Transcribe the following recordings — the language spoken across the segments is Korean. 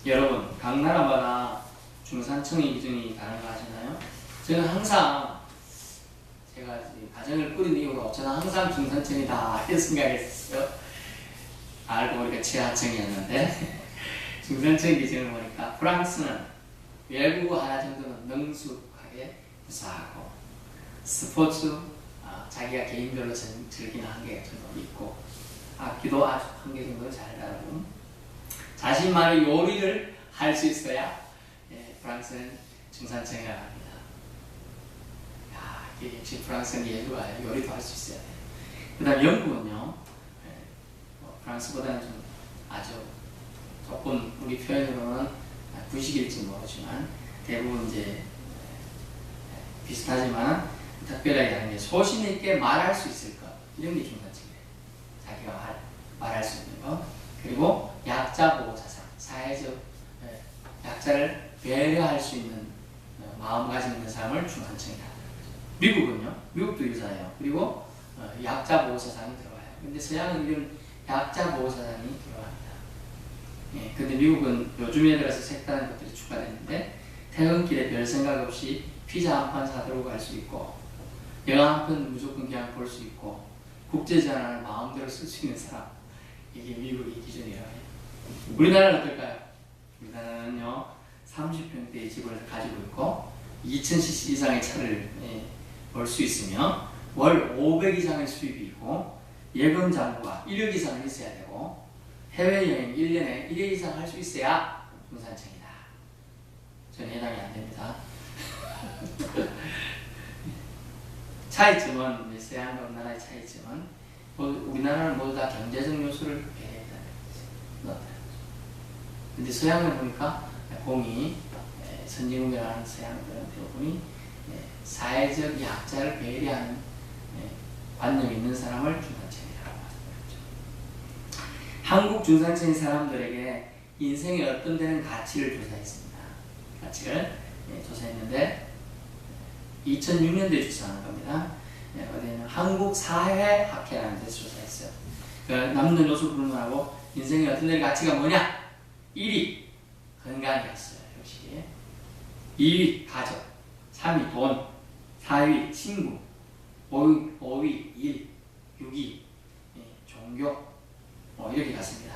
여러분, 각 나라마다 중산층의 기준이 다른 거 아시나요? 저는 항상 제가 가정을 꾸린 이유가 저는 항상 중산층이다 이렇게 생각했어요. 알고 보니까 지하층이었는데 중산층 기준을 보니까 프랑스는 외국어 하나 정도는 능숙하게 구사하고 스포츠 자기가 개인별로 즐기는 한 개 정도 있고 악기도 아주 한 개 정도 잘 다루고 자신만의 요리를 할 수 있어야 프랑스는 중산층이라고 합니다. 이게 역시 프랑스는 예술가 요리도 할 수 있어야 돼요. 그 다음 영국은요, 프랑스보다는 좀 아주 조금 우리 표현으로는 구식일지 모르지만 대부분 이제 비슷하지만 특별하게 하는 게 소신 있게 말할 수 있을 것, 이런 게 중산층이에요. 자기가 말할 수 있는 것. 그리고 약자 보호 자산, 사회적 약자를 배려할 수 있는 마음가짐 있는 사람을 중산층이다. 미국은요, 미국도 유사해요. 그리고 약자 보호 사상이 들어와요. 근데 서양은 이런 약자 보호 사상이 들어갑니다. 근데 미국은 요즘에 들어서 색다른 것들이 추가됐는데 퇴근길에 별 생각 없이 피자 한 판 사들고 갈 수 있고 영화 한 편 무조건 그냥 볼 수 있고 국제 전화를 마음대로 쓸 수 있는 사람, 이게 미국의 기준이라고 해요. 우리나라는 어떨까요? 우리나라는요 30평대의 집을 가지고 있고 2000cc 이상의 차를 볼 수 있으며 월 500 이상의 수입이 있고 예금 잔고가 1억 이상은 있어야 되고 해외여행 1년에 1회 이상 할 수 있어야 중산층이다. 저는 해당이 안 됩니다. 차이점은 서양과 우리나라의 차이점은 우리나라는 모두 다 경제적 요소를 배려했다는 거죠. 근데 서양을 보니까 공이 선진국이라는 서양들은 대부분이 사회적 약자를 배려하는 관념이 있는 사람을 중산층이라고 말씀드렸죠. 한국 중산층 사람들에게 인생의 어떤 데는 가치를 조사했습니다. 가치를 조사했는데 2006년도에 조사한 겁니다. 어디에는 한국사회학회라는 데서 조사했어요. 남는 요소 불문하고 인생의 어떤 데는 가치가 뭐냐? 1위 건강이었어요. 역시 2위 가족, 3위 돈, 4위 친구, 5위 일, 6위 종교, 이렇게 갔습니다.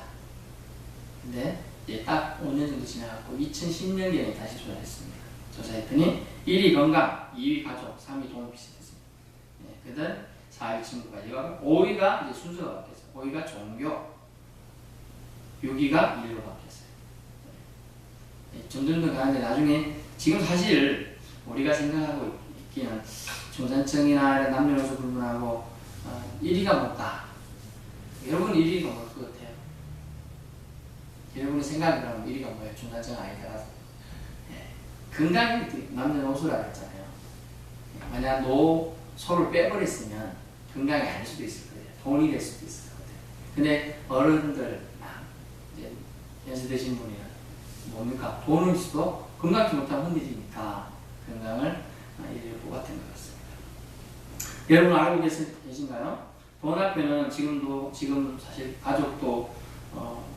근데 딱 5년 정도 지나갔고 2010년경에 다시 조사했습니다. 조사했더니 1위 건강, 2위 가족, 3위 돈 비슷했습니다. 그 다음 4위 친구까지 가고 5위가 이제 순서가 바뀌었어요. 5위가 종교, 6위가 일로 바뀌었어요. 점점 더 가는데 나중에 지금 사실 우리가 생각하고 있기는 중산층이나 남녀노소 불문하고 1위가 뭔가 여러분 1위가 뭘 것 같아요? 여러분의 생각이 그러면 1위가 뭐예요? 중산층 아니더라도 건강이 남녀노소라고 했잖아요. 만약 노소를 빼버렸으면 건강이 아닐 수도 있을 거예요. 돈이 될 수도 있을 거예요. 근데 어른들 이제 연세 드신 분이는 뭡니까? 돈은 있어도 건강치 못하면 흔들리니까 건강을 1위로 뽑았던 것 같습니다. 여러분 알고 계신가요? 돈 앞에는 지금 사실 가족도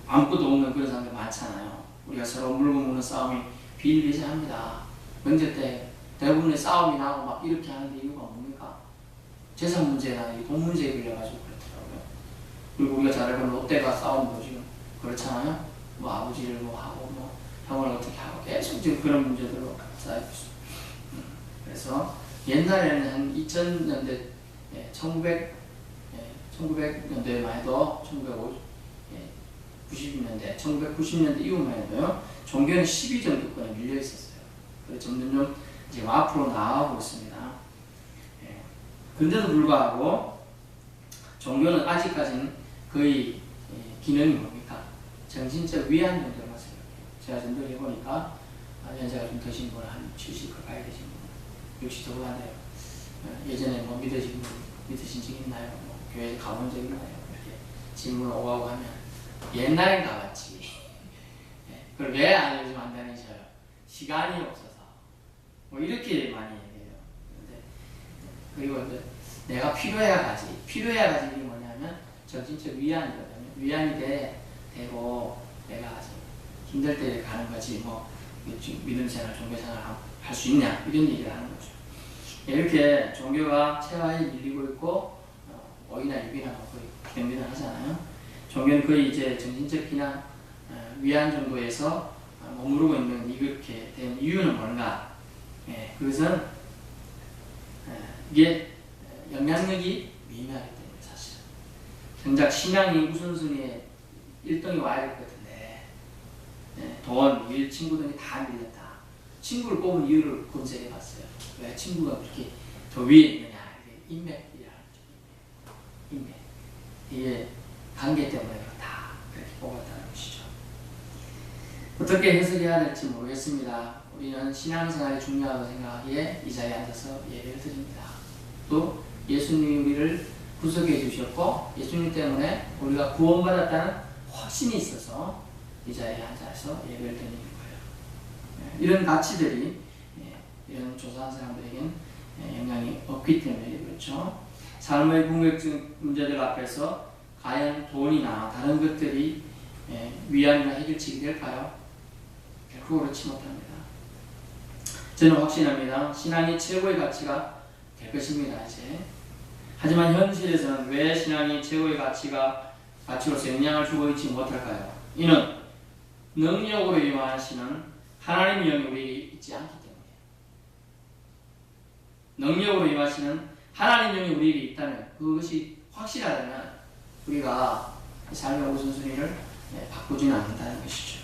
아무것도 없는 그런 사람들 많잖아요. 우리가 서로 물고 무는 싸움이 비일비재합니다. 명절 때 대부분의 싸움이 나고 막 이렇게 하는데 이유가 뭡니까? 재산 문제나 돈 문제에 걸려가지고 그렇더라고요. 그리고 우리가 잘 알고 롯데가 싸움도 지금 그렇잖아요. 뭐 아버지를 뭐 하고 뭐 형을 어떻게 하고 계속 지금 그런 문제들로 쌓이고 있습니다. 그래서 옛날에는 한 2000년대 1900년대만 해도 1990년대 1990년대 이후만 해도요 종교는 10위 정도권에 밀려 있었어요. 그래서 점점 지금 앞으로 나아가고 있습니다. 근데도 불구하고 종교는 아직까지는 거의 기능이 뭡니까? 정신적 위안 정도로만 생각해요. 제가 전도를 해보니까 연세가 좀 드신 분 한 70 가까이 되신 분 60 더 가네요. 예전에 뭐 믿으신 적 있나요? 뭐 교회 가본 적 있나요? 이렇게 질문을 오가고 하면 옛날엔 가봤지. 그걸 왜 안 요즘 안 다니셔요? 시간이 없어서. 뭐 이렇게 많이 얘기해요. 그리고 이제 내가 필요해야 가지. 필요해야 가지 이게 뭐냐면 정신적 위안이거든요. 위안이 되고 내가 아주 힘들 때 가는 거지 뭐 믿음 생활, 종교 생활 할 수 있냐 이런 얘기를 하는 거죠. 이렇게 종교가 체화에 밀리고 있고 오이나 육이나 거의 비등비등 하잖아요. 종교는 거의 이제 정신적 비난, 위안 정도에서 머무르고 있는 이렇게 된 이유는 뭔가? 그것은 이게 영향력이 미미하기 때문에 사실은 정작 신앙이 우선순위에 1등이 와야 될 것 같은데 돈, 일, 친구 등이 다 밀렸다. 친구를 뽑은 이유를 검색해 봤어요. 왜 친구가 그렇게 더 위에 있느냐? 이게 인맥이라는 거죠. 인맥. 이게 관계 때문에 그렇다. 그렇게 뽑았다는 것이죠. 어떻게 해석해야 될지 모르겠습니다. 우리는 신앙생활이 중요하다고 생각하기에 이 자리에 앉아서 예배를 드립니다. 또 예수님이 우리를 구속해 주셨고 예수님 때문에 우리가 구원받았다는 확신이 있어서 이 자리에 앉아서 예배를 드리는 거예요. 이런 가치들이 이런 조사한 사람들에겐 영향이 없기 때문에 그렇죠. 삶의 궁극적 문제들 앞에서 과연 돈이나 다른 것들이 위안이나 해결책이 될까요? 결코 그렇지 못합니다. 저는 확신합니다. 신앙이 최고의 가치가 될 것입니다. 이제. 하지만 현실에서는 왜 신앙이 최고의 가치로서 영향을 주고 있지 못할까요? 이는 능력으로 임하시는 하나님의 영이 우리에게 있지 않기 때문이에요. 능력으로 임하시는 하나님의 영이 우리에게 있다면, 그것이 확실하다면 우리가 삶의 우선순위를 바꾸지는 않는다는 것이죠.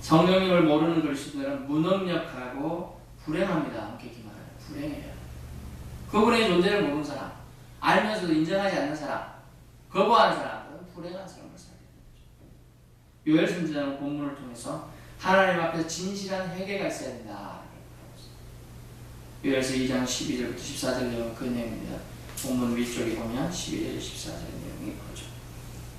성령님을 모르는 그리스도인은 무능력하고 불행합니다. 엄격히 말하면 불행해요. 그분의 존재를 모르는 사람, 알면서도 인정하지 않는 사람, 거부하는 사람은 불행한 사람을 살게 됩니다. 요엘 선지자는 본문을 통해서 하나님 앞에서 진실한 회개가 있어야 된다. 요엘서 2장 12절부터 14절 내용은 그 내용입니다. 본문 위쪽에 보면 12절 14절 내용이 그렇죠.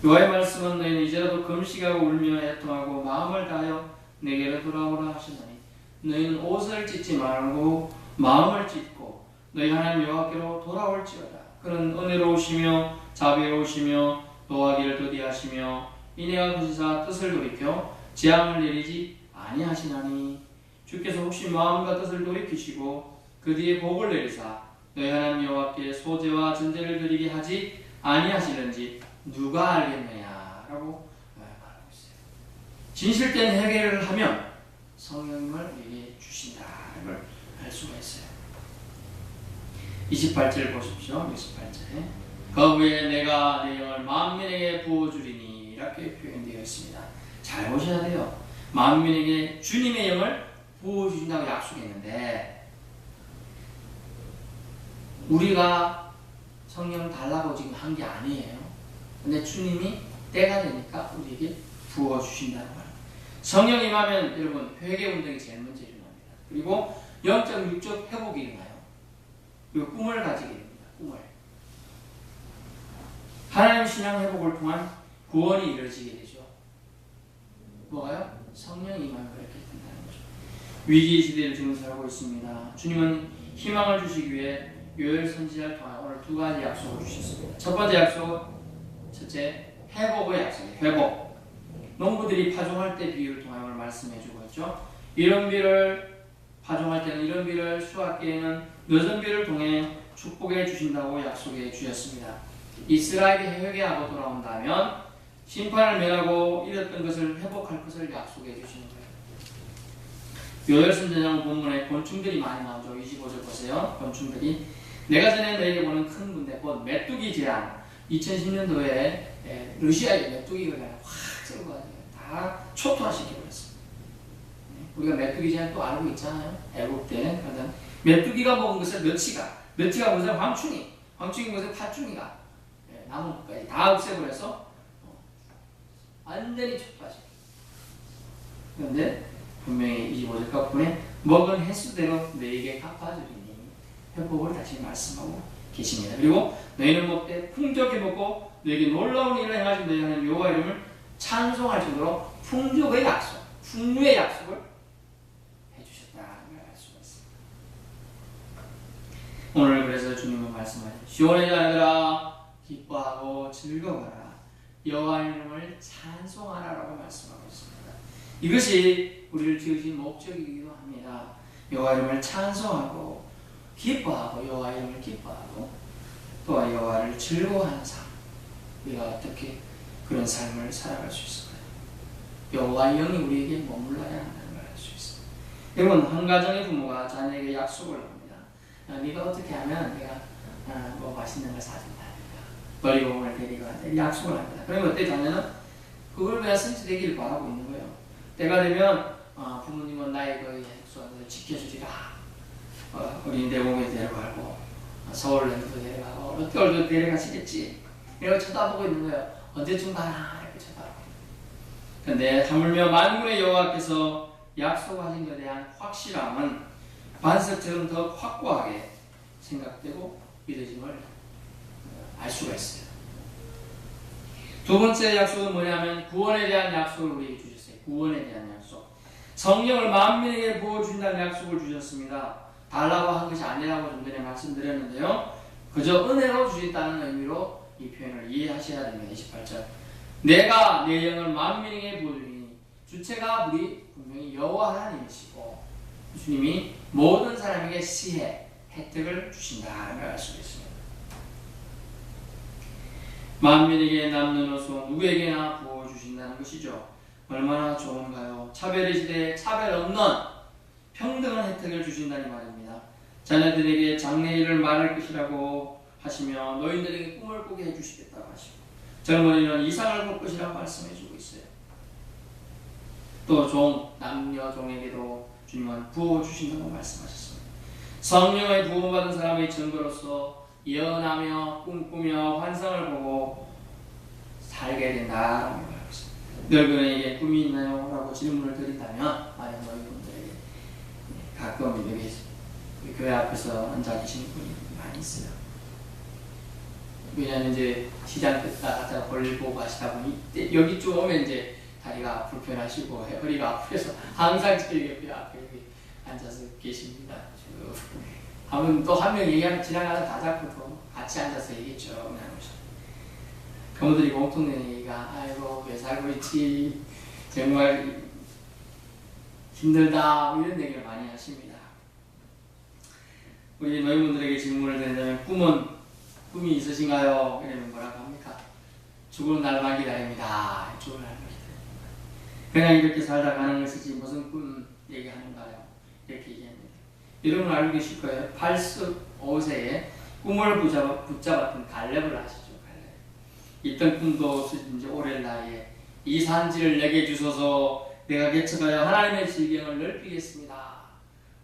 여호와의 말씀은 너희는 이제라도 금식하고 울며 애통하고 마음을 다하여 내게로 돌아오라 하시나니 너희는 옷을 찢지 말고 마음을 찢고 너희 하나님 여호와께로 돌아올지어다. 그는 은혜로우시며 자비로우시며 노하기를 더디하시며 인애가 크시사 뜻을 돌이켜 재앙을 내리지 아니하시나니 주께서 혹시 마음과 뜻을 돌이키시고 그 뒤에 복을 내리사 너희 하나님 여호와께 소제와 전제를 드리게 하지 아니하시는지 누가 알겠느냐 라고 말하고 있어요. 진실된 회개를 하면 성령님을 우리에게 주신다는 걸 알 수가 있어요. 28절 보십시오. 28절에 그 후에 내가 내 영을 만민에게 부어주리니 이렇게 표현되어 있습니다. 잘 보셔야 돼요. 만민에게 주님의 영을 부어주신다고 약속했는데 우리가 성령 달라고 지금 한 게 아니에요. 근데 주님이 때가 되니까 우리에게 부어주신다는 거예요. 성령 임하면 여러분 회개운동이 제일 먼저 일어납니다. 그리고 영적 육적 회복이 일어나요. 그리고 꿈을 가지게 됩니다. 꿈을. 하나님 신앙 회복을 통한 구원이 이루어지게 되죠. 뭐가요? 성령이 임하면 그렇게 된다는 거죠. 위기의 시대를 지금 살고 있습니다. 주님은 희망을 주시기 위해 요엘 선지자를 통해 오늘 두 가지 약속을 주셨습니다. 첫 번째 약속, 첫째 회복의 약속이에요. 회복. 농부들이 파종할 때 비유를 통해 오늘 말씀해 주고 있죠. 이런 비를 파종할 때는 이런 비를 수확 때에는 늦은 비를 통해 축복해 주신다고 약속해 주셨습니다. 이스라엘이 회개하고 돌아온다면 심판을 면하고 잃었던 것을 회복할 것을 약속해 주시는 거예요. 요엘 선지자 본문에 곤충들이 많이 나오죠. 25절 보세요. 곤충들이 내가 전에 너에게 보는 큰 군대 곧 메뚜기 재앙 2010년도에 러시아의 메뚜기가 그냥 확 들어가지고 다 초토화시켜버렸습니다. 우리가 메뚜기 재앙 또 알고 있잖아요. 애국 때 그러던 메뚜기가 먹은 것을 멸치가 무슨 황충이 무슨 팥충이가 나무까지 다 없애버려서 완전히 초토화시켜. 그런데 분명히 25절 끝부분에 먹은 횟수대로 너에게 갚아주리니 회복을 다시 말씀하고 계십니다. 그리고 너희는 먹되 풍족히 먹고 너에게 놀라운 일을 행하신 너희 하나님 여호와 이름을 찬송할 정도로 풍족의 약속, 풍류의 약속을 해주셨다는 걸 알 수가 있습니다. 오늘 그래서 주님은 말씀하시죠. 시온의 자녀들아 기뻐하고 즐거워라. 여호와 이름을 찬송하라라고 말씀하고 있습니다. 이것이 우리를 지으신 목적이기도 합니다. 여호와 이름을 찬송하고 기뻐하고 여호와 이름을 기뻐하고 또한 여호와를 즐거워하는 삶. 우리가 어떻게 그런 삶을 살아갈 수 있을까요? 여호와의 영이 우리에게 머물러야 한다는 걸 알 수 있습니다. 여러분, 한 가정의 부모가 자녀에게 약속을 합니다. 네가 어떻게 하면 내가 뭐 맛있는 걸 사준다. 어리공을 데리고 한다. 약속을 합니다. 그러면 어때? 자녀는 그걸 그냥 성취되기를 바라고 있는 거예요. 때가 되면 부모님은 나의 그 약속을 지켜주리라. 어린 대공에 데려가고 서울랜드도 데려가고 롯데월도 데려가시겠지. 이러고 쳐다보고 있는 거예요. 언제쯤 가나 이렇게 쳐다보고 있는 거예요. 그런데 하물며 만군의 여호와께서 약속하신 것에 대한 확실함은 반석처럼 더 확고하게 생각되고 믿어짐을 알 수가 있어요. 두 번째 약속은 뭐냐면 구원에 대한 약속을 우리에게 주셨어요. 구원에 대한 약속. 성령을 만민에게 부어준다는 약속을 주셨습니다. 달라고 한 것이 아니라고 좀 전에 말씀드렸는데요. 그저 은혜로 주셨다는 의미로 이 표현을 이해하셔야 됩니다. 28절. 내가 내 영을 만민에게 부어주니 주체가 우리 분명히 여호와 하나님이시고 주님이 모든 사람에게 시혜, 혜택을 주신다는 걸 알 수 있습니다. 만민에게 남는 옷은 누구에게나 부어주신다는 것이죠. 얼마나 좋은가요? 차별의 시대에 차별 없는 평등한 혜택을 주신다는 말입니다. 자녀들에게 장래일을 말할 것이라고 하시며 노인들에게 꿈을 꾸게 해주시겠다고 하시고 젊은이는 이상을 볼 것이라고 말씀해주고 있어요. 또 남녀 종에게도 주님은 부어주신다고 말씀하셨습니다. 성령의 부어받은 사람의 증거로서 예언하며 꿈꾸며 환상을 보고 살게 된다라고 말하고 있습니다. 너희에게 꿈이 있나요? 라고 질문을 드린다면 만약 너희분들에게 가끔 여기 교회 앞에서 앉아 계시는 분이 많이 있어요. 왜냐하면 이제 시장 갔다가 볼일 보고 가시다 보니 여기쯤 오면 이제 다리가 불편하시고 허리가 아프셔서 항상 옆에 앞에 여기 앉아서 계십니다. 하면 또 한 명 얘기하면 지나가다 다 잡고 또 같이 앉아서 얘기 쭉 나누죠. 부모들이 공통된 얘기가 아이고 왜 살고 있지 정말 힘들다 이런 얘기를 많이 하십니다. 우리 노인분들에게 질문을 드린다면 꿈이 있으신가요? 이러면 뭐라고 합니까? 죽을 날만 기다립니다. 죽을 날만 기다립니다. 그냥 이렇게 살다 가는 것이지 무슨 꿈 얘기하는가요? 이렇게 얘기합니다. 여러분 알고 계실 거예요. 85세에 꿈을 붙잡았던 갈렙을 아시죠? 갈렙. 있던 꿈도 이제 오랜 나이에 이 산지를 내게 주소서 내가 개척하여 하나님의 질경을 넓히겠습니다.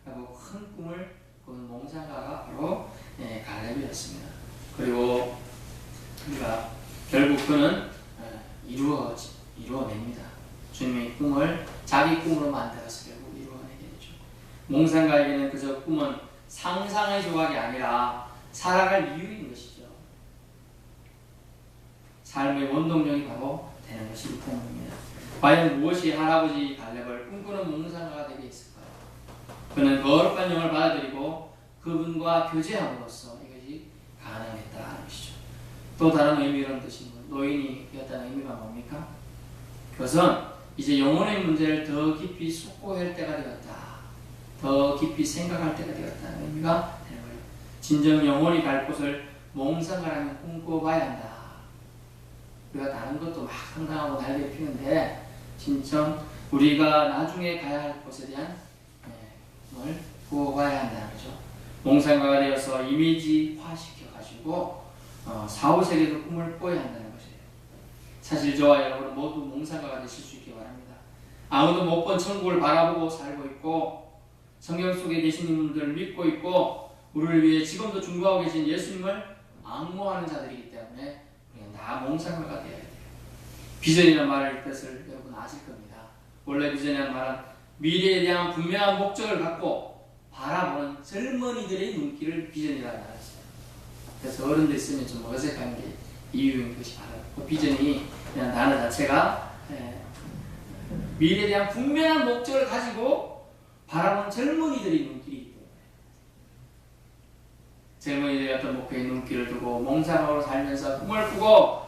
라고 큰 꿈을 꾼 몽상가가 바로 갈렙이었습니다. 그리고 우리가 결국 그는 이루어냅니다. 주님의 꿈을 자기 꿈으로 만들어서 결국 이루어내게 되죠. 몽상가에게는 그저 꿈은 상상의 조각이 아니라 살아갈 이유인 것이죠. 삶의 원동력이 바로 되는 것이기 때문입니다. 과연 무엇이 할아버지 갈렙을 꿈꾸는 몽상가가 되게 했을까요? 그는 거룩한 영을 받아들이고 그분과 교제함으로써 이것이 가능했다는 것이죠. 또 다른 의미로는 뜻이 노인이 되었다는 의미가 뭡니까? 그것은 이제 영혼의 문제를 더 깊이 숙고할 때가 되었다. 더 깊이 생각할 때가 되었다는 의미가 되는 거예요. 진정 영혼이 갈 곳을 몽상가라면 꿈꿔봐야 한다. 우리가 다른 것도 막 상상하고 날개 피는데 진정 우리가 나중에 가야 할 곳에 대한 걸 꾸어봐야 한다는 거죠. 몽상가가 되어서 이미지화 시켜가지고 4, 5세계도 꿈을 꿔야 한다는 것이에요. 사실 저와 여러분은 모두 몽상가가 되실 수 있기 바랍니다. 아무도 못 본 천국을 바라보고 살고 있고 성경 속에 계신 분들을 믿고 있고 우리를 위해 지금도 중보하고 계신 예수님을 앙모하는 자들이기 때문에 우리는 다 몽상가가 되어야 돼요. 비전이라는 말의 뜻을 여러분 아실 겁니다. 원래 비전이라는 말은 미래에 대한 분명한 목적을 갖고 바라보는 젊은이들의 눈길을 비전이라고 말했어요. 그래서 어른들 쓰면 좀 어색한 게 이유인 것이 바로 그 비전이 그냥 단어 자체가 미래에 대한 분명한 목적을 가지고 바라보는 젊은이들의 눈길이기 때문에 젊은이들의 어떤 목표의 눈길을 두고 몽상으로 살면서 꿈을 꾸고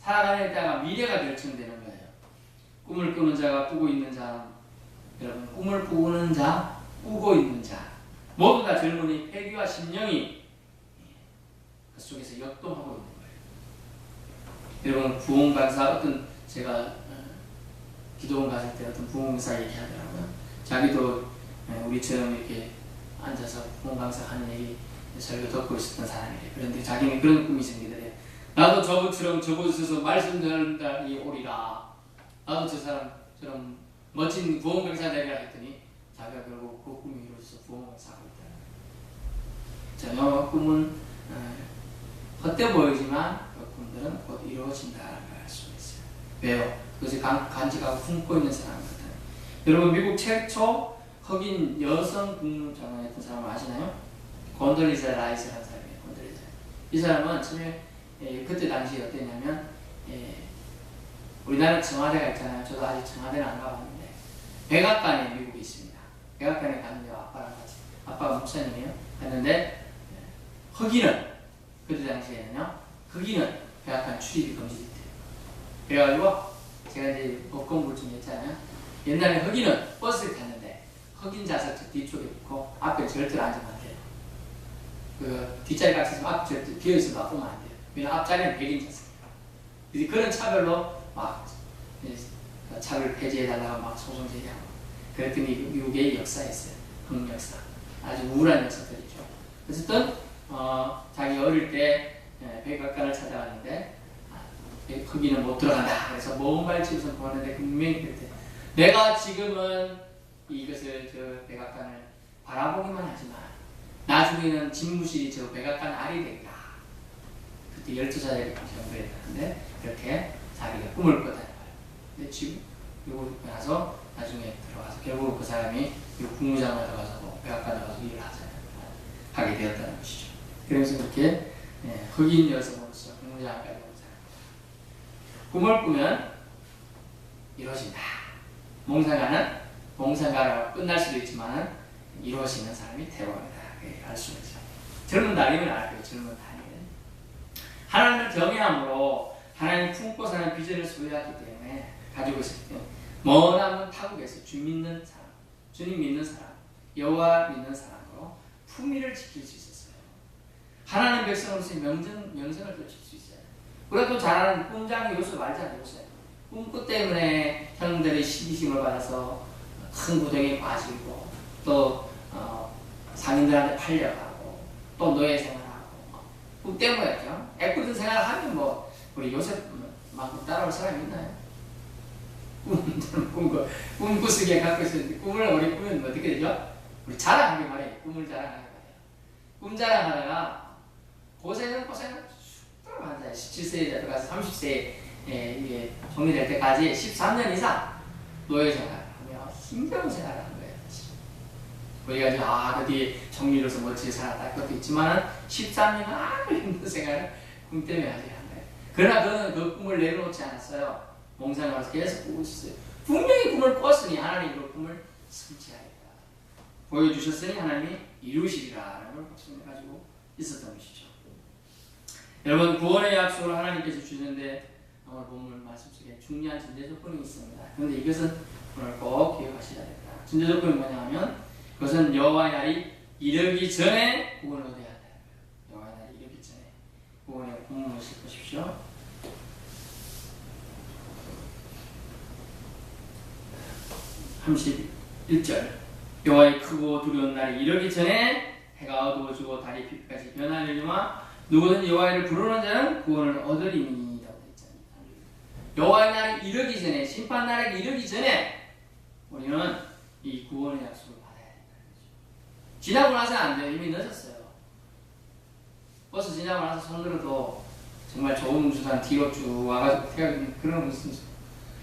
살아가는 데다가 미래가 결정되는 거예요. 꿈을 꾸는 자가 꾸고 있는 자, 여러분 꿈을 꾸는 자, 꾸고 있는 자 모두 다 젊은이 폐기와 심령이 그 속에서 역동하고 있는 거예요. 여러분 부흥 강사 어떤 제가 기도원 갔을 때 어떤 부흥 강사 얘기하더라고요. 자기도 우리처럼 이렇게 앉아서 부흥 강사 하는 얘기 설교 듣고 있었던 사람이래요. 그런데 자기는 그런 꿈이 생기더래요. 나도 저분처럼 저곳에서 말씀 듣는 날이 오리라. 나도 저 사람처럼 멋진 부흥 강사 되리라 했더니 자기가 결국 그 꿈이 이루어져서 부흥 강사하고 있다. 전혀 꿈은 헛돼 보이지만 그 꿈들은 곧 이루어진다는 걸 알 수가 있어요. 왜요? 그것이 간직하고 품고 있는 사람 같아요. 여러분 미국 최초 흑인 여성 국무장관이었던 사람을 아시나요? 곤돌리자 라이스라는 사람이에요. 곤돌리자. 이 사람은 처음에 그때 당시에 어땠냐면 우리나라 청와대가 있잖아요. 저도 아직 청와대는 안 가봤는데 백악관에 미국에 있습니다. 백악관에 갔는데 아빠랑 같이 아빠가 목사님이에요. 갔는데 흑인은 그때 당시에는요. 흑인은 백악관 출입이 금지됐대요. 그래가지고 제가 이제 법 공부를 좀 했잖아요. 옛날에 흑인은 버스를 탔는데 흑인 좌석도 뒤쪽에 있고 앞에 절대로 앉으면 안 돼요. 그 뒷자리가 있으면 앞 절대 비어있어도 앞보면 안 돼요. 왜냐면 앞자리는 백인 좌석이에요. 그런 차별로 막 차별 폐지해달라고 막 소송 제기하고 그랬더니 미국의 역사였어요. 흑역사. 아주 우울한 역사들이죠. 어쨌든 자기 어릴 때 백악관을 찾아갔는데 흑인은 못 들어간다. 그래서 모험발치우서 보는데 분명히 그랬대요. 내가 지금은 이것을 저 백악관을 바라보기만 하지만 나중에는 집무실이 저 백악관 알이 되리라. 그때 12살에 경배했다는데 그렇게 자기가 꿈을 꿨다는 거예요. 근데 지금 그리고 나서 나중에 들어가서 결국 그 사람이 국무장관에 가서 백악관에 가서 일을 하게 되었다는 것이죠. 그래서 이렇게 흑인 여성으로서 국무장관까지 온 사람. 꿈을 꾸면 이루어진다. 몽상가라고 끝날 수도 있지만 이루어지는 사람이 대박이다. 알 수가 있죠. 젊은 날이면 알고요. 젊은 날이면 하나님을 경외함으로 하나님 품고 사는 비전을 소유하기 때문에 가지고 있을 때 머나먼 타국에서 주님 믿는 사람, 여호와 믿는 사람으로 품위를 지킬 수 있었어요. 하나님 백성으로서의 명성을 펼칠 수 있어요. 우리가 또 잘 아는 꿈장의 요소 말지 않는 요소예요. 꿈꾸 때문에 형들의 시기심을 받아서 큰 구덩이에 빠지고 또 상인들한테 팔려가고 또 노예 생활하고 꿈 때문에죠. 애꿎은 생활하면 뭐 우리 요셉만큼 따라올 사람이 있나요? 꿈꾸시기에 갖고 있었는데 꿈을 우리 꾸면 어떻게 되죠? 우리 자랑하게 말해요. 꿈을 자랑하게 말해요. 꿈 자랑하다가 고생을 쑥 들어간다. 17세에 들어가서 30세에 정리될 때까지 13년 이상 노예 생활하며 힘겨운 생활을 하는 거예요. 우리가 지금 그 뒤에 정리로서 멋지게 살았다 그것도 있지만 13년은 아주 힘든 생활을 꿈 때문에 하게 한 거예요. 그러나 그는 그 꿈을 내려놓지 않았어요. 몽상을 계속 꾸고 있었어요. 분명히 꿈을 꿨으니 하나님이 그 꿈을 성취하겠다. 보여주셨으니 하나님이 이루시리라는 걸 확신해가지고 있었던 것이죠. 여러분 구원의 약속을 하나님께서 주시는데 오늘 본문 말씀 속에 중요한 전제 조건이 있습니다. 그런데 이것은 오늘 꼭 기억하셔야 됩니다. 전제 조건이 뭐냐면 그것은 여호와의 날이 이르기 전에 구원을 얻어야 한다. 여호와의 날이 이르기 전에 구원의 본문을 읽으십시오. 31절 여호와의 크고 두려운 날이 이르기 전에 해가 어두워지고 달이 빛까지 변하려니와 누구든지 여호와를 부르는 자는 구원을 얻으리니 라고 했잖아요. 여호와의 날이 이르기 전에 심판 날이 이르기 전에 우리는 이 구원의 약속을 받아야 된다는 거죠. 지나고 나서는 안 돼요. 이미 늦었어요. 버스 지나고 나서 손들어도 정말 좋은 주산 뒤로 쭉 와가지고 태워주는 그런 무슨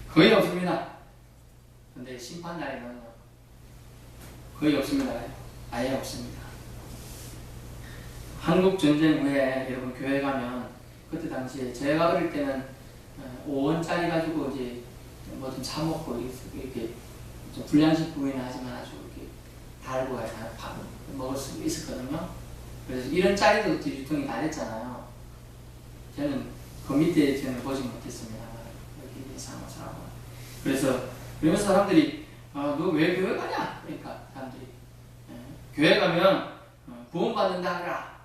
거의 없습니다. 근데 심판 날에는 거의 없습니다. 아예 없습니다. 한국 전쟁 후에 여러분 교회 가면 그때 당시에 제가 어릴 때는 5원짜리 가지고 이제 뭐 좀 사 먹고 이렇게 좀 불량식 부위나 하지만 아주 이렇게 달고 밥 먹을 수 있었거든요. 그래서 이런 짜리도 유통이 다 됐잖아요. 저는 그 밑에 저는 보지 못했습니다. 여기 사무사하고. 그래서 그러면서 사람들이 너 왜 교회 가냐? 그러니까 사람들이 교회 가면 구원받는다 그라.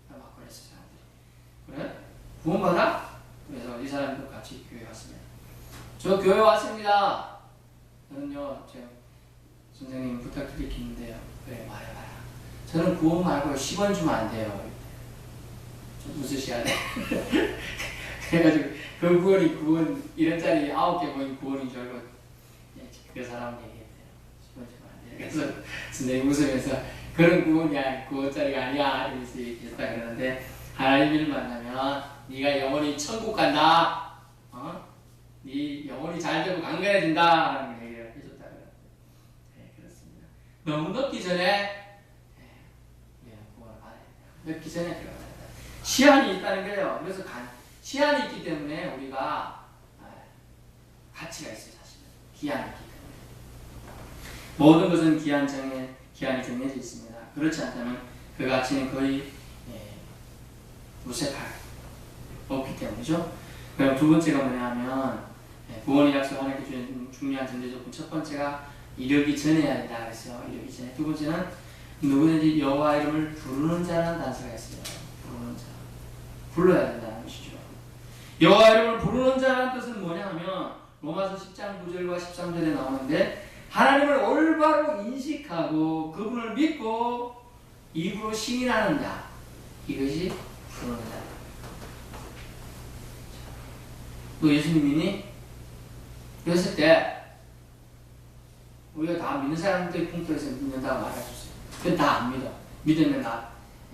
막 그랬어요 사람들이. 그래? 구원받아? 그래서 이 사람도 같이 교회 갔습니다. 저 교회 왔습니다. 저는요, 선생님 부탁드리겠는데요. 그래, 말해봐라. 저는 구원 말고 10원 주면 안 돼요. 좀 웃으셔야 돼. 그래가지고, 그 구원, 이런 자리 9개 모인 구원인 줄 알고, 그 사람 얘기했대요. 10원 주면 안 돼요. 그래서 선생님 웃으면서, 그런 구원자리가 아니야. 이러면서 얘기했다 그러는데, 하나님을 만나면, 네가 영원히 천국 간다. 네 영혼이 잘 되고 강건해진다 라는 얘기를 해줬다 그래요. 네, 그렇습니다. 너무 늦기 전에 구원을 받아야 돼요. 늦기 전에 들어가야 돼요. 시한이 있다는 거예요. 그래서 시한이 있기 때문에 우리가 가치가 있어요. 사실은 기한이 있기 때문에 모든 것은 기한이 정해져 있습니다. 그렇지 않다면 그 가치는 거의 무색할 없기 때문이죠. 그럼 두 번째가 뭐냐면 구원의 약속 하나님께 주는 중요한 전제 조건. 첫 번째가 이르기 전에 해야 된다 그랬어요. 이르기 전에. 두 번째는 누구든지 여호와 이름을 부르는 자라는 단서가 있어요. 부르는 자. 불러야 된다는 것이죠. 여호와 이름을 부르는 자라는 뜻은 뭐냐 하면 로마서 10장 9절과 13절에 나오는데 하나님을 올바로 인식하고 그분을 믿고 입으로 시인하는 자. 이것이 부르는 자. 너 예수님 믿니? 그랬을 때 우리가 다 믿는 사람들의 풍토에서 믿는다고 말해줬어요. 그건 다 안 믿어. 믿으면 나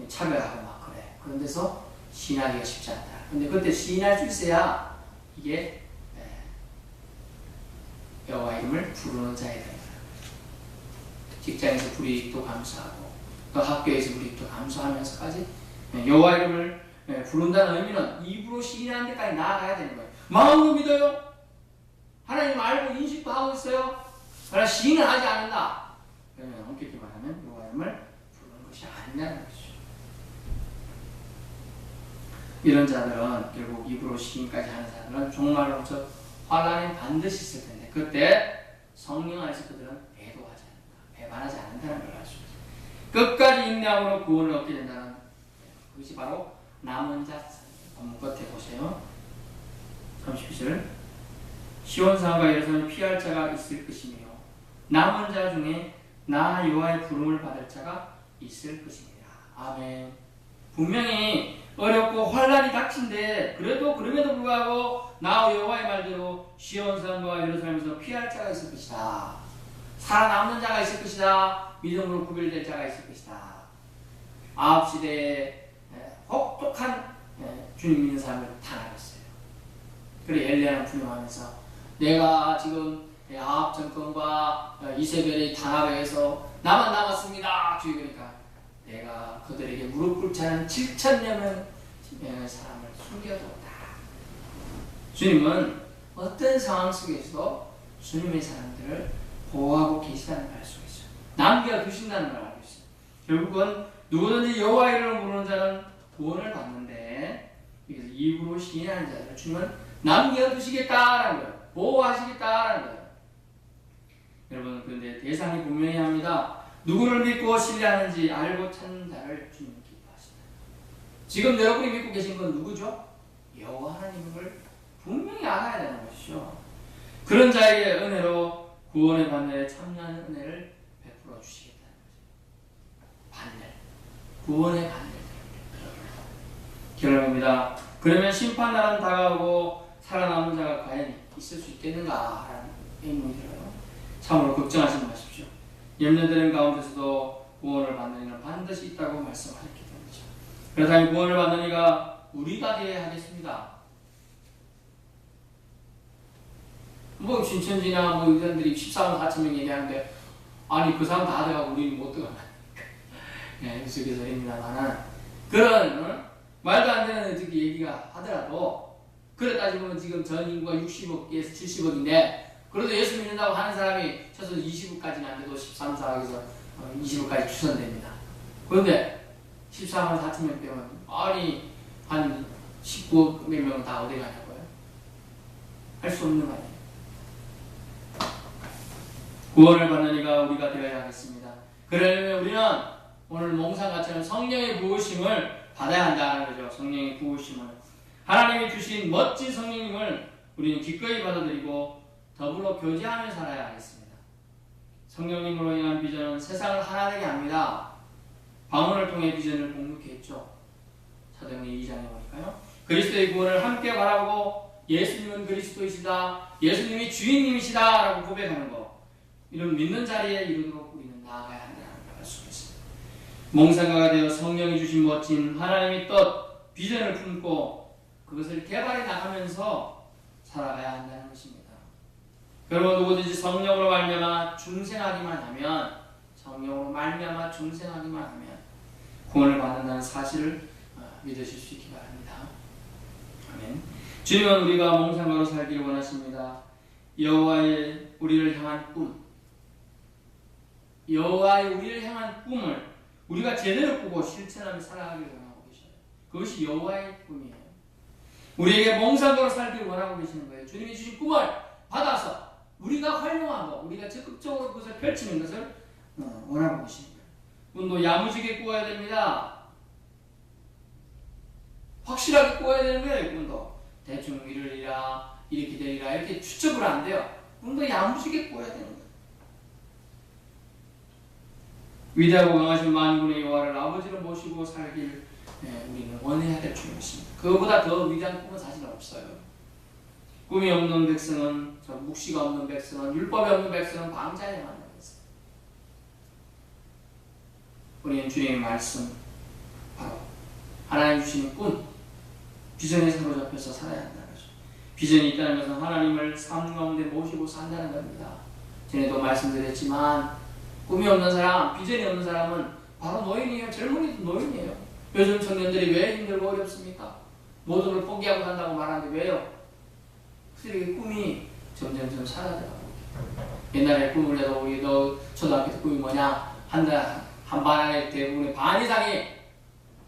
차별하고 막 그래. 그런 데서 시인하기가 쉽지 않다. 근데 그때 시인할 수 있어야 이게 여호와 이름을 부르는 자에 대한 직장에서 불이익도 감수하고 또 학교에서 불이익도 감수하면서까지 여호와 이름을 부른다는 의미는 입으로 시인하는 데까지 나아가야 되는 거예요. 마음으로 믿어요. 하나님 알고 인식도 하고 있어요. 그러나 시인은 하지 않는다. 그러면 엄격히 말하면 여호와 이름을 부르는 것이 아니라는 것이죠. 이런 자들은 결국 입으로 시인까지 하는 자들은 종말로 저 환난이 반드시 있을 텐데 그때 성령 안에서 그들은 배도하지 않는다. 배반하지 않는다는 걸 알 수 있어요. 끝까지 인내함으로 구원을 얻게 된다는 그것이 바로 남은 자 본문 끝에 보세요. 32절 시온산과 예루살렘에 피할 자가 있을 것이며 남은 자 중에 나 여호와의 부름을 받을 자가 있을 것입니다. 아멘. 분명히 어렵고 환난이 닥친데 그럼에도 불구하고 나 여호와의 말대로 시온산과 예루살렘에서 피할 자가 있을 것이다. 살아남는 자가 있을 것이다. 믿음으로 구별될 자가 있을 것이다. 아합 시대에 혹독한 주님 믿는 사람을 당하였어요. 그래 엘리야는 분명하면서 내가 지금 아합 정권과 이세벨의 탄압에 의해서 나만 남았습니다. 주의 그러니까 내가 그들에게 무릎 꿇지 않은 7,000명의 사람을 숨겨두었다. 주님은 어떤 상황 속에서도 주님의 사람들을 보호하고 계시다는 걸 알 수가 있어요. 남겨두신다는 걸 알고 있어요. 결국은 누구든지 여호와 이름을 부르는 자는 구원을 받는데 그래서 입으로 시인하는 자들을 주님은 남겨두시겠다라는 거예요. 보호하시겠다라는 거예요. 여러분 그런데 대상이 분명히 합니다. 누구를 믿고 신뢰하는지 알고 찾는 자를 주님은 기뻐하신다. 지금 여러분이 믿고 계신 건 누구죠? 여호와 하나님을 분명히 알아야 되는 것이죠. 그런 자에게 은혜로 구원의 반열에 참여하는 은혜를 베풀어 주시겠다는 거죠. 반열. 구원의 반열. 결론입니다. 그러면 심판날은 다가오고 살아남은 자가 과연 있을 수 있겠는가? 라는 의문이 들어요. 참으로 걱정하지 마십시오. 염려되는 가운데서도 구원을 받는 이는 반드시 있다고 말씀하셨기 때문이죠. 그렇다면 구원을 받는 이가 우리가 되어야 하겠습니다. 뭐 신천지나 뭐 의사들이 14만 4천 명 얘기하는데 아니 그 사람 다 돼가고 우리는 못 들어간다. 네, 우스갯소리입니다만은 그런 말도 안 되는 얘기가 하더라도 그래 따지면 지금 전 인구가 60억에서 70억인데 그래도 예수 믿는다고 하는 사람이 최소 20억까지는 안 돼도 13, 4억에서 20억까지 추산됩니다. 그런데 14만 4천 명 빼면 아니 한 식구 몇 명 다 어디 가냐고요? 할 수 없는 거 아니에요. 구원을 받는 이가 우리가 되어야 하겠습니다. 그러려면 우리는 오늘 몽상같처럼 성령의 부으심을 받아야 한다는 거죠. 성령의 부으심을. 하나님이 주신 멋진 성령님을 우리는 기꺼이 받아들이고 더불어 교제하며 살아야 하겠습니다. 성령님으로 인한 비전은 세상을 하나 되게 합니다. 방언을 통해 비전을 공급해 했죠. 사도행전 2장에 보니까요. 그리스도의 구원을 함께 바라보고 예수님은 그리스도이시다, 예수님이 주인님이시다 라고 고백하는 것, 이런 믿는 자리에 이르도록 우리는 나아가야 한다는 말씀이습니다. 몽상가가 되어 성령이 주신 멋진 하나님의 뜻, 비전을 품고 그것을 개발해 나가면서 살아가야 한다는 것입니다. 여러분, 누구든지 성령으로 말미암아 중생하기만 하면, 성령으로 말미암아 중생하기만 하면 구원을 받는다는 사실을 믿으실 수 있기 바랍니다. 아멘. 주님은 우리가 몽상가로 살기를 원하십니다. 여호와의 우리를 향한 꿈, 여호와의 우리를 향한 꿈을 우리가 제대로 꾸고 실천하며 살아가기를 원하고 계셔요. 그것이 여호와의 꿈이에요. 우리에게 몽상가로 살기를 원하고 계시는 거예요. 주님이 주신 꿈을 받아서 우리가 활용하고 우리가 적극적으로 그것을 펼치는 것을 원하고 계시는 거예요. 꿈도 야무지게 꾸어야 됩니다. 확실하게 꾸어야 되는 거예요. 꿈도 대충 이러리라, 이렇게 되리라 이렇게 추측을 안 돼요. 꿈도 야무지게 꾸어야 되는 거예요. 위대하고 강하신 만군의 여호와를 아버지로 모시고 살길 우리는 원해야 될 줄로 믿습니다. 그거보다 더 위대한 꿈은 사실 없어요. 꿈이 없는 백성은, 묵시가 없는 백성은, 율법이 없는 백성은 광야에 만나겠어요. 우리는 주님의 말씀, 바로 하나님 주시는 꿈, 비전에 사로잡혀서 살아야 한다는 거죠. 비전이 있다는 것은 하나님을 삶 가운데 모시고 산다는 겁니다. 전에도 말씀드렸지만 꿈이 없는 사람, 비전이 없는 사람은 바로 노인이에요. 젊은이도 노인이에요. 요즘 청년들이 왜 힘들고 어렵습니까? 모든 걸 포기하고 산다고 말하는데 왜요? 그들에게 꿈이 점점 사라져가고, 옛날에 꿈을 해도 우리 너 초등학교 때 꿈이 뭐냐? 한 반의 대부분의 반 이상이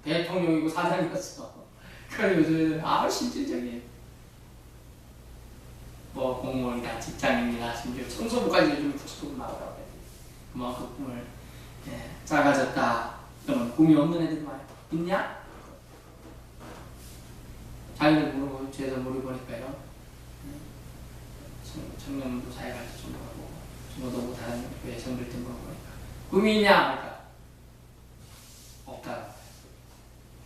대통령이고 사장이었어. 그래 요즘 실질적이에요. 뭐 공무원이다, 직장인이다, 심지어 청소부까지 요즘 구축으로 나오라고 해요. 그만큼 꿈을 작아졌다. 그러면 꿈이 없는 애들 많이 있냐? 자기들 물어보고 제가 물어보니까요. 청년도 사회갈지 좀 물어보고 저도 다른 교회 성들 때 물어보니까 꿈이 있냐? 그러니까 없다.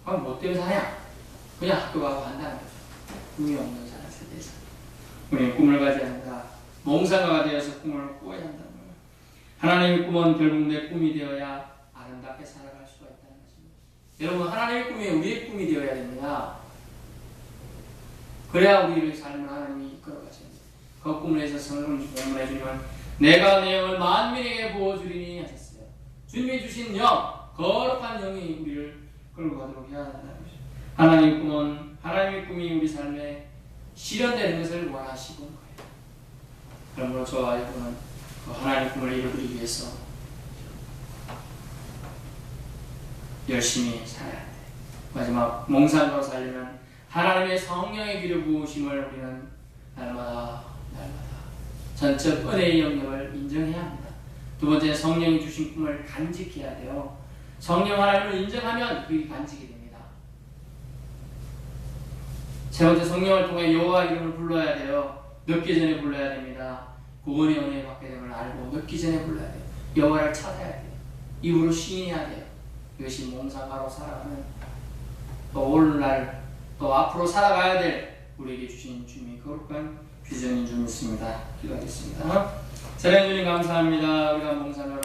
그럼 뭐 때문에 사냐? 그냥 학교 가고 한다는 거죠. 꿈이 없는 사람에 대해서 우리는 꿈을 가져야 한다. 몽상가가 되어서 꿈을 꾸어야 한다는 거예요. 하나님의 꿈은 결국 내 꿈이 되어야 아름답게 살아갈 수가 있다는 것입니다. 여러분, 하나님의 꿈이 우리의 꿈이 되어야 됩니다. 그래야 우리의 삶을 하나님이 이끌어가셔야 됩니다. 그 꿈을 위해서 성경을 본문해 주면 내가 내 영을 만민에게 부어주리니 하셨어요. 주님이 주신 영, 거룩한 영이 우리를 끌고 가도록 해야 한다는 것이죠. 하나님의 꿈이 우리 삶에 실현되는 것을 원하시는 거예요. 그러므로 저와 여러분은 그 하나님의 꿈을 이루기 위해서 열심히 살아야 돼. 마지막 몽상가로 살려면 하나님의 성령의 기름 부으심을 우리는 날마다 전적 은혜의 영역을 인정해야 합니다. 두 번째, 성령이 주신 꿈을 간직해야 돼요. 성령 하나님을 인정하면 그게 간직이 됩니다. 세 번째, 성령을 통해 여호와 이름을 불러야 돼요. 늦기 전에 불러야 됩니다. 구원의 은혜 받게 됨을 알고 늦기 전에 불러야 돼요. 여호와를 찾아야 돼요. 입으로 시인해야 돼요. 이것이 몽상가로 살아가는, 또 오늘날 또 앞으로 살아가야 될 우리에게 주신 주님의 거룩한 비전인 줄 믿습니다. 기도하겠습니다. 사랑해 주님 감사합니다. 우리가 몽상가로